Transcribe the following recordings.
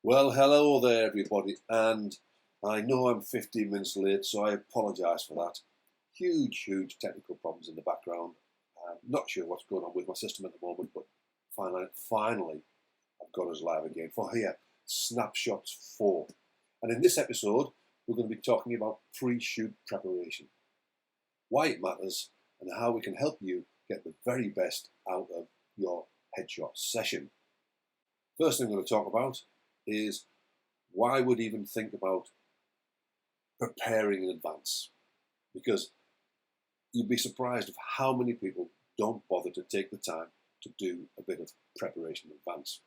Well, hello there, everybody, and I know I'm 15 minutes late, so I apologise for that. Huge technical problems in the background. I'm not sure what's going on with my system at the moment, but finally, I've got us live again for here, Snapshots 4. And in this episode, we're going to be talking about pre-shoot preparation, why it matters, and how we can help you get the very best out of your headshot session. First thing I'm going to talk about is why would even think about preparing in advance, because you'd be surprised of how many people don't bother to take the time to do a bit of preparation in advance.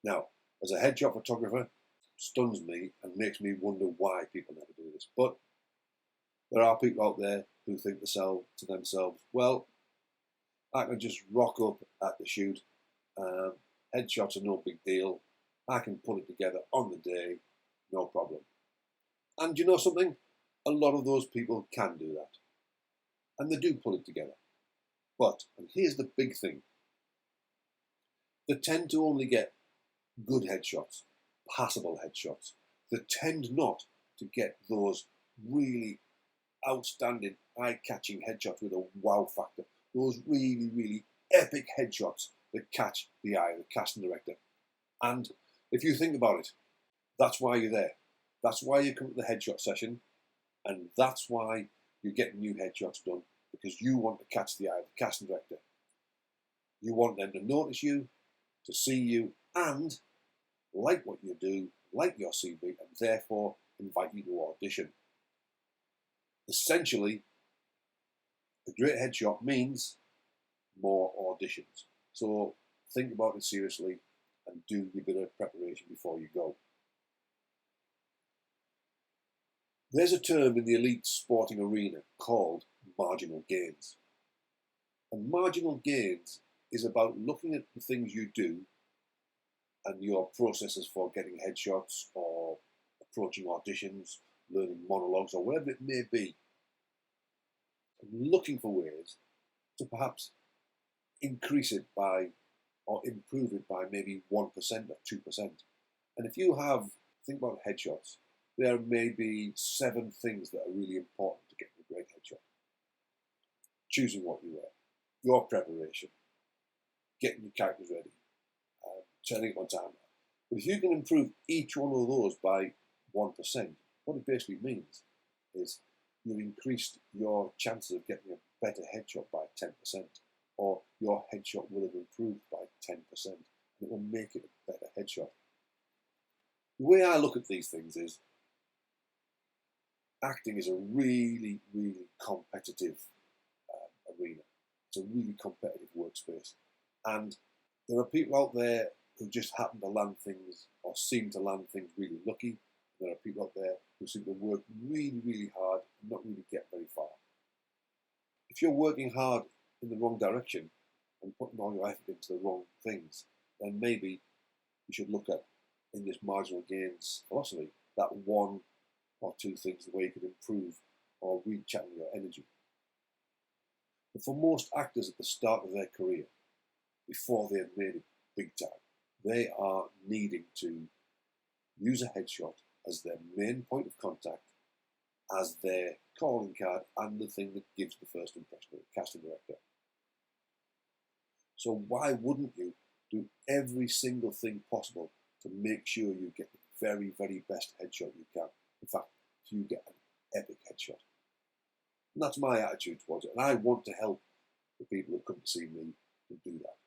Now, as a headshot photographer, it stuns me and makes me wonder why people never do this, but there are people out there who think to themselves, well, I can just rock up at the shoot, headshots are no big deal, I can put it together on the day, no problem. And you know something? A lot of those people can do that. And they do pull it together. But, and here's the big thing, they tend to only get good headshots, passable headshots. They tend not to get those really outstanding, eye-catching headshots with a wow factor. Those really epic headshots that catch the eye of the casting director. And if you think about it, that's why you're there. That's why you come to the headshot session, and that's why you're getting new headshots done, because you want to catch the eye of the casting director. You want them to notice you, to see you, and like what you do, like your CV, and therefore invite you to audition. Essentially, a great headshot means more auditions. So think about it seriously and do your bit of preparation before you go. There's a term in the elite sporting arena called marginal gains. And marginal gains is about looking at the things you do and your processes for getting headshots or approaching auditions, learning monologues or whatever it may be, and looking for ways to perhaps increase it by or improve it by maybe 1% or 2%. And if you think about headshots, there may be 7 things that are really important to getting a great headshot. Choosing what you wear, your preparation, getting your characters ready, turning it on time. But if you can improve each one of those by 1%, what it basically means is you've increased your chances of getting a better headshot by 10%. Or your headshot will have improved by 10%, and it will make it a better headshot. The way I look at these things is, acting is a really competitive arena. It's a really competitive workspace. And there are people out there who just happen to land things or seem to land things really lucky. There are people out there who seem to work really hard and not really get very far. If you're working hard in the wrong direction and putting all your effort into the wrong things, then maybe you should look at, in this marginal gains philosophy, that 1 or 2 things the way you could improve or rechannel your energy. But for most actors at the start of their career, before they've made it big time, they are needing to use a headshot as their main point of contact, as their calling card, and the thing that gives the first impression of the casting director. So why wouldn't you do every single thing possible to make sure you get the very best headshot you can? In fact, you get an epic headshot. And that's my attitude towards it. And I want to help the people who come to see me to do that.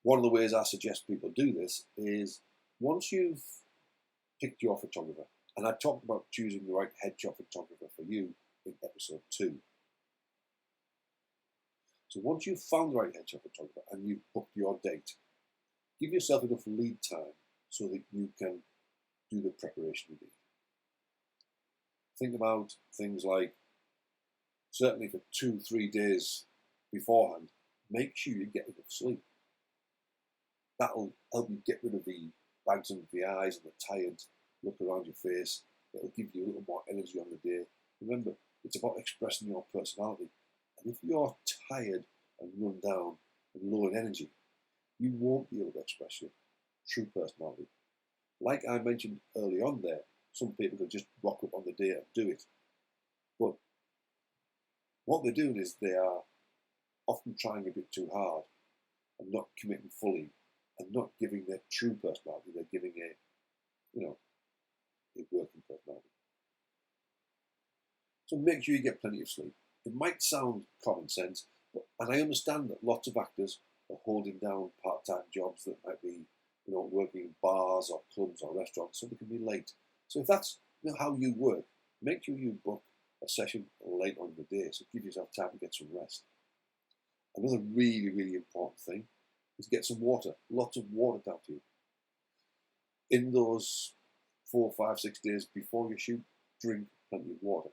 One of the ways I suggest people do this is, once you've picked your photographer, and I talked about choosing the right headshot photographer for you in episode 2. So once you've found the right headshot photographer and you've booked your date, give yourself enough lead time so that you can do the preparation you need. Think about things like, certainly for 2-3 days beforehand, make sure you get enough sleep. That'll help you get rid of the bags under the eyes and the tired look around your face. It'll give you a little more energy on the day. Remember, it's about expressing your personality. And if you're tired and run down and low in energy, you won't be able to express true personality. Like I mentioned early on there, some people can just rock up on the day and do it. But what they're doing is they are often trying a bit too hard and not committing fully and not giving their true personality. They're giving a working personality. So make sure you get plenty of sleep. It might sound common sense, and I understand that lots of actors are holding down part-time jobs that might be, working in bars or clubs or restaurants, so they can be late. So if that's how you work, make sure you book a session late on the day, so give yourself time to get some rest. Another really, really important thing is get some water, lots of water down to you. In those 4, 5, 6 days before you shoot, drink plenty of water.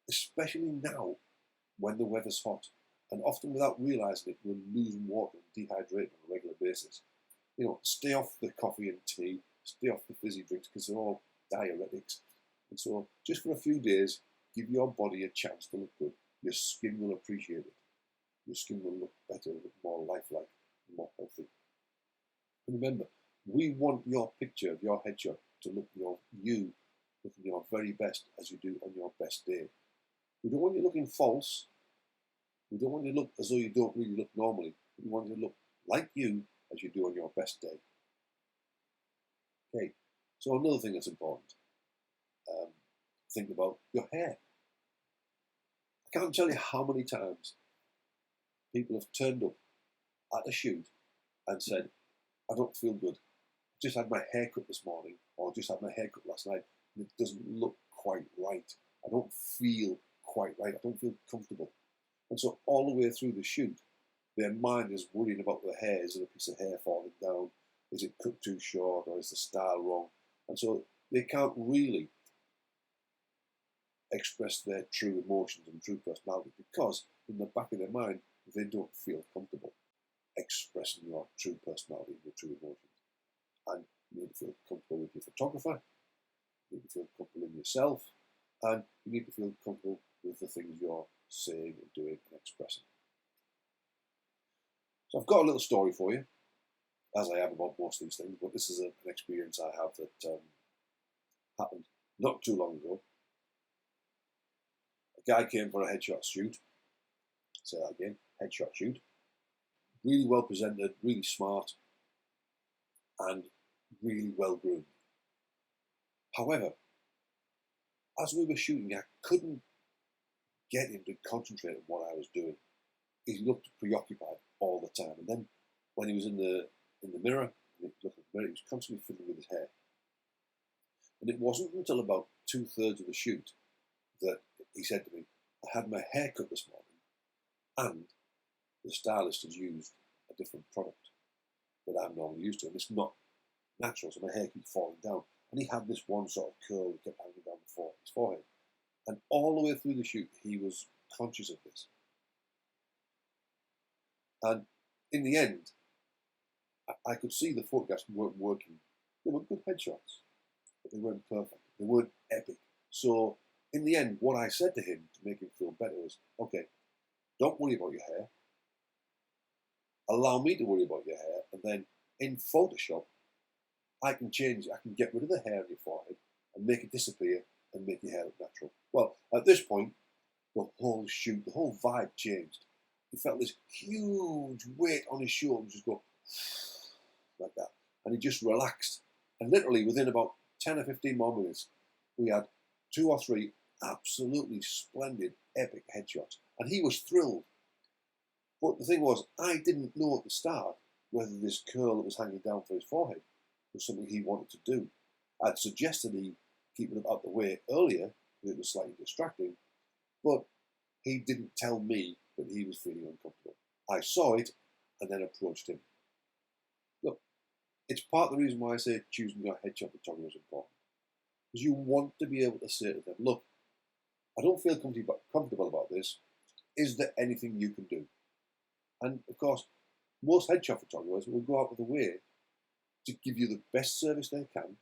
Especially now when the weather's hot, and often without realising it, we're losing water and dehydrating on a regular basis. Stay off the coffee and tea, stay off the fizzy drinks because they're all diuretics. And so just for a few days, give your body a chance to look good. Your skin will appreciate it. Your skin will look better, look more lifelike, more healthy. And remember, we want your picture of your headshot to look you looking your very best as you do on your best day. We don't want you looking false. We don't want you to look as though you don't really look normally. We want you to look like you as you do on your best day. Okay, so another thing that's important, think about your hair. I can't tell you how many times people have turned up at a shoot and said, I don't feel good. I just had my hair cut this morning, or just had my hair cut last night, and it doesn't look quite right. I don't feel quite right. I don't feel comfortable. And so all the way through the shoot, their mind is worrying about the hair. Is it a piece of hair falling down? Is it cut too short, or is the style wrong? And so they can't really express their true emotions and true personality because in the back of their mind, they don't feel comfortable expressing your true personality and your true emotions. And you need to feel comfortable with your photographer, you need to feel comfortable in yourself, and you need to feel comfortable with the things you're saying and doing and expressing. So I've got a little story for you, as I have about most of these things, but this is an experience I have that happened not too long ago. A guy came for a headshot shoot. Say that again, headshot shoot. Really well presented, really smart, and really well groomed. However, as we were shooting, I couldn't get him to concentrate on what I was doing. He looked preoccupied all the time. And then when he was in the mirror, he was constantly fiddling with his hair. And it wasn't until about 2/3 of the shoot that he said to me, I had my hair cut this morning, and the stylist has used a different product that I'm normally used to, and it's not natural, so my hair keeps falling down. And he had this one sort of curl that kept hanging down his forehead. And all the way through the shoot, he was conscious of this. And in the end, I could see the photographs weren't working. They were good headshots, but they weren't perfect. They weren't epic. So in the end, what I said to him to make him feel better was, okay, don't worry about your hair. Allow me to worry about your hair. And then in Photoshop, I can change it. I can get rid of the hair on your forehead and make it disappear and make your hair look natural. Well, at this point, the whole shoot, the whole vibe changed. He felt this huge weight on his shoulders just go like that. And he just relaxed. And literally within about 10 or 15 more minutes, we had 2 or 3 absolutely splendid, epic headshots. And he was thrilled. But the thing was, I didn't know at the start whether this curl that was hanging down for his forehead was something he wanted to do. I'd suggested he keep it out the way earlier, because it was slightly distracting, but he didn't tell me that he was feeling uncomfortable. I saw it and then approached him. Look, it's part of the reason why I say choosing your headshot photographer is important. Because you want to be able to say to them, look, I don't feel comfortable about this. Is there anything you can do? And of course, most headshot photographers will go out of the way to give you the best service they can,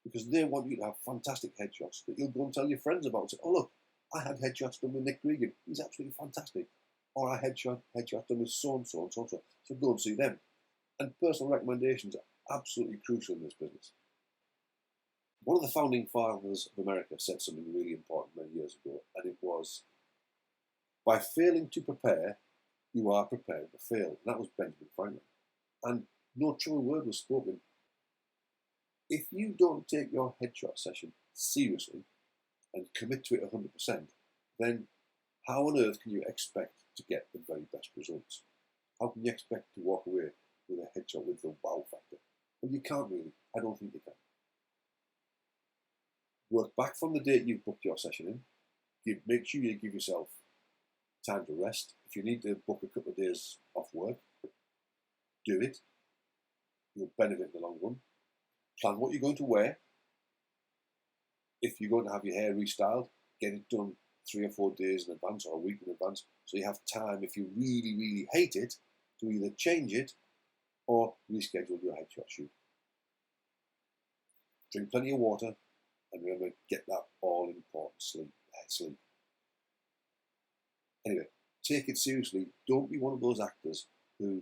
because they want you to have fantastic headshots that you'll go and tell your friends about. Say, oh look, I had headshots done with Nick Gregan. He's absolutely fantastic. Or I headshots done with so and so and so and so. So go and see them. And personal recommendations absolutely crucial in this business. One of the founding fathers of America said something really important many years ago, and it was, by failing to prepare, you are prepared to fail. And that was Benjamin Franklin. And no truer word was spoken. If you don't take your headshot session seriously and commit to it 100%, then how on earth can you expect to get the very best results? How can you expect to walk away with a headshot with the wow factor? Well, you can't really. I don't think you can. Work back from the date you've booked your session in. Make sure you give yourself time to rest. If you need to book a couple of days off work, do it. You'll benefit in the long run. Plan what you're going to wear. If you're going to have your hair restyled, get it done 3 or 4 days in advance or a week in advance, so you have time, if you really, really hate it, to either change it or reschedule your headshot shoot. Drink plenty of water, and remember, get that all-important sleep. Anyway, take it seriously. Don't be one of those actors who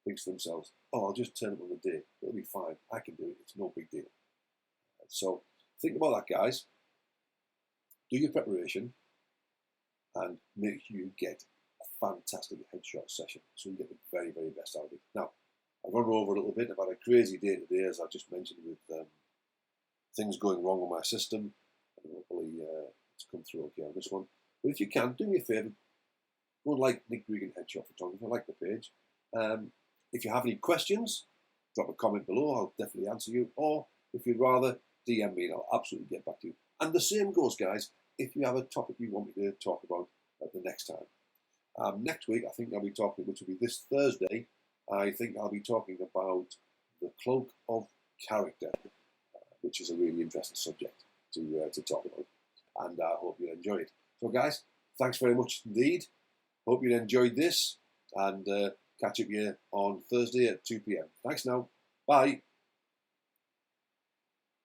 thinks to themselves, oh, I'll just turn up on the day. It'll be fine. I can do it. It's no big deal. So think about that, guys. Do your preparation and make sure you get a fantastic headshot session so you get the very, very best out of it. Now, I've run over a little bit. I've had a crazy day today, as I just mentioned, with things going wrong on my system. And hopefully it's come through okay on this one. But if you can, do me a favour. Go and like Nick Gregan Headshot Photographer. Like the page. If you have any questions, drop a comment below. I'll definitely answer you. Or if you'd rather, DM me and I'll absolutely get back to you. And the same goes, guys, if you have a topic you want me to talk about the next time. Next week, I think I'll be talking, which will be this Thursday, I think I'll be talking about the cloak of character, which is a really interesting subject to talk about. And I hope you enjoy it. So, guys, thanks very much indeed. Hope you enjoyed this, and catch up here on Thursday at 2 p.m. Thanks now. Bye.